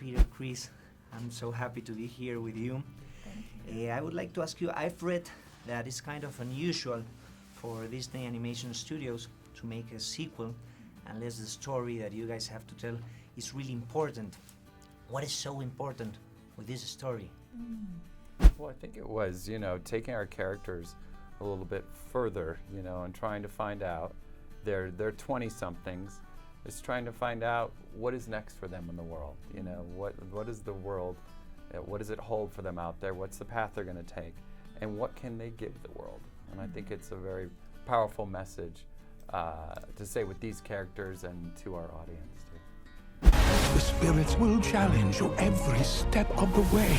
Peter, Chris. I'm so happy to be here with you. I would like to ask you, I've read that it's kind of unusual for Disney Animation Studios to make a sequel unless the story that you guys have to tell is really important. What is so important with this story? Well, I think it was, taking our characters a little bit further, and trying to find out, they're 20-somethings, is trying to find out what is next for them in the world. What is the world, what does it hold for them out there, what's the path they're going to take, and what can they give the world? And I think it's a very powerful message to say with these characters and to our audience too. The spirits will challenge you every step of the way.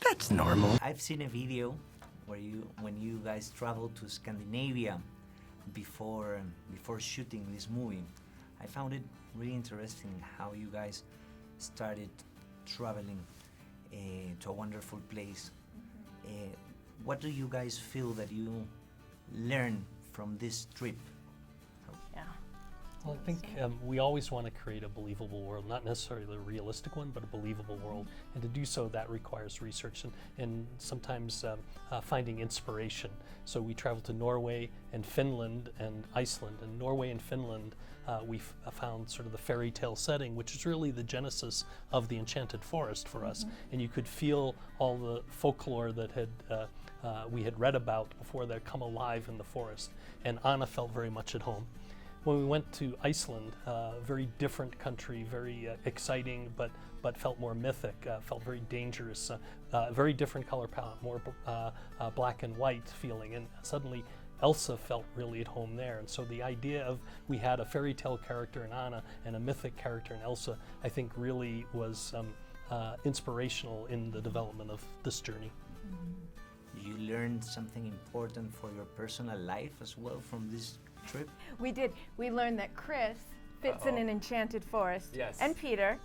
That's normal. I've seen a video where when you guys traveled to Scandinavia before shooting this movie. I found it really interesting how you guys started traveling to a wonderful place. What do you guys feel that you learned from this trip? Yeah. Well, I think we always want to create a believable world, not necessarily the realistic one, but a believable world. And to do so, that requires research and sometimes finding inspiration. So we traveled to Norway and Finland and Iceland. And Norway and Finland, we found sort of the fairy tale setting, which is really the genesis of the Enchanted Forest for us. And you could feel all the folklore that we had read about before that come alive in the forest. And Anna felt very much at home. When we went to Iceland, very different country, very exciting, but felt more mythic, felt very dangerous, very different color palette, more black and white feeling, and suddenly Elsa felt really at home there. And so the idea of we had a fairy tale character in Anna and a mythic character in Elsa, I think really was inspirational in the development of this journey. You learned something important for your personal life as well from this trip? We did. We learned that Chris fits in an enchanted forest, Yes. and Peter,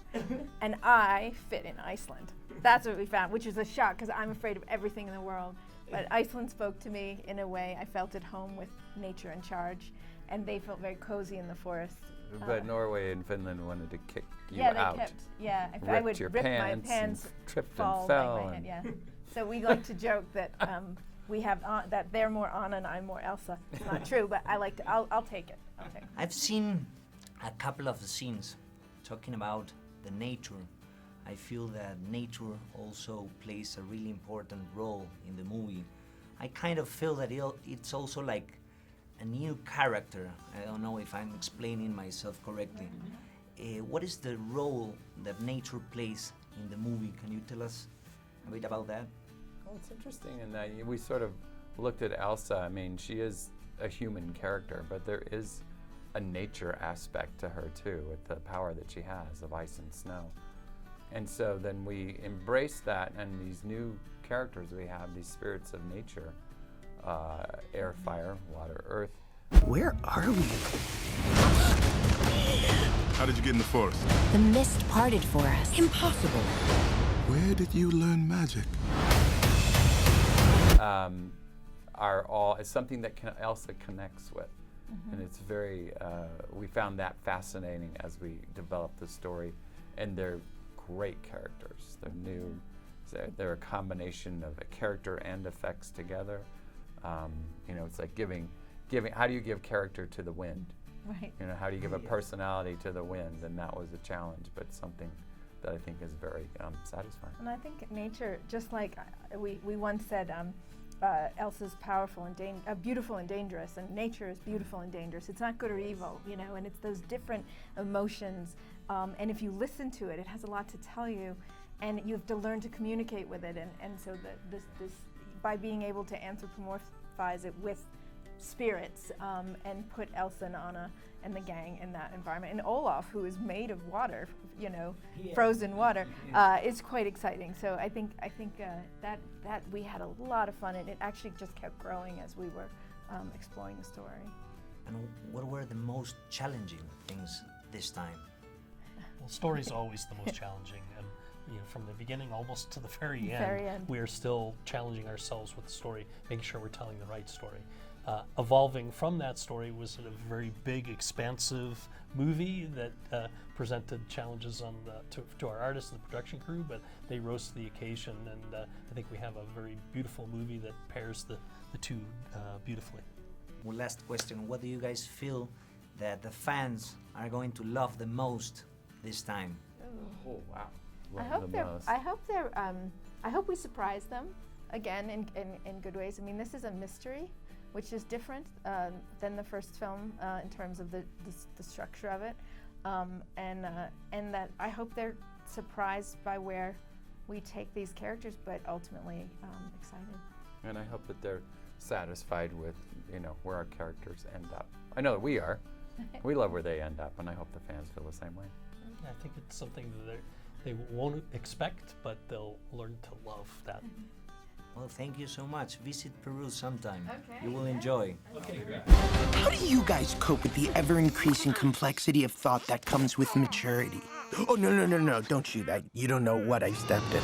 and I fit in Iceland. That's what we found, which is a shock because I'm afraid of everything in the world. But Iceland spoke to me in a way. I felt at home with nature in charge, and they felt very cozy in the forest. But Norway and Finland wanted to kick you Yeah, out. they kept. Yeah, I Ripped would your rip pants my pants, and tripped fall and fell. like my head. Yeah. So we like to joke that we have that they're more Anna and I'm more Elsa. It's not true, but I like to. I'll take it. I'll take it. I've seen a couple of the scenes talking about the nature. I feel that nature also plays a really important role in the movie. I kind of feel that it's also like a new character. I don't know if I'm explaining myself correctly. What is the role that nature plays in the movie? Can you tell us a bit about that? Well, it's interesting in that we sort of looked at Elsa. I mean, she is a human character, but there is a nature aspect to her too, with the power that she has of ice and snow. And so then we embrace that, and these new characters we have, these spirits of nature, air, fire, water, earth. Where are we? How did you get in the forest? The mist parted for us. Impossible. Where did you learn magic? It's something that Elsa connects with. And it's very, we found that fascinating as we developed the story. And they're great characters. They're new. They're a combination of a character and effects together. It's like giving, how do you give character to the wind? Right. How do you give a personality to the wind? And that was a challenge, but something that I think is very satisfying. And I think nature, just like we once said, Elsa's powerful and beautiful and dangerous, and nature is beautiful and dangerous. It's not good or evil, and it's those different emotions. And if you listen to it, it has a lot to tell you, and you have to learn to communicate with it. And so this by being able to anthropomorphize it with spirits and put Elsa and Anna and the gang in that environment, and Olaf, who is made of water, frozen water, is quite exciting. So I think that we had a lot of fun, and it actually just kept growing as we were exploring the story. And what were the most challenging things this time? Well, story's always the most challenging. from the beginning almost to the very Very end. we are still challenging ourselves with the story, making sure we're telling the right story. Evolving from that story was a very big, expansive movie that presented challenges on to our artists and the production crew, but they rose to the occasion, and I think we have a very beautiful movie that pairs the two beautifully. Well, last question, what do you guys feel that the fans are going to love the most this time? Oh, wow. I Love hope the they're. most. I hope we surprise them again in good ways. I mean, this is a mystery, which is different than the first film in terms of the structure of it, and that I hope they're surprised by where we take these characters, but ultimately excited. And I hope that they're satisfied with, where our characters end up. I know that we are. We love where they end up, and I hope the fans feel the same way. I think it's something that they won't expect, but they'll learn to love that. Well, thank you so much. Visit Peru sometime. Okay, You will yeah. enjoy. Okay, great. How do you guys cope with the ever-increasing complexity of thought that comes with maturity? Oh, no, don't shoot that. You don't know what I've stepped in.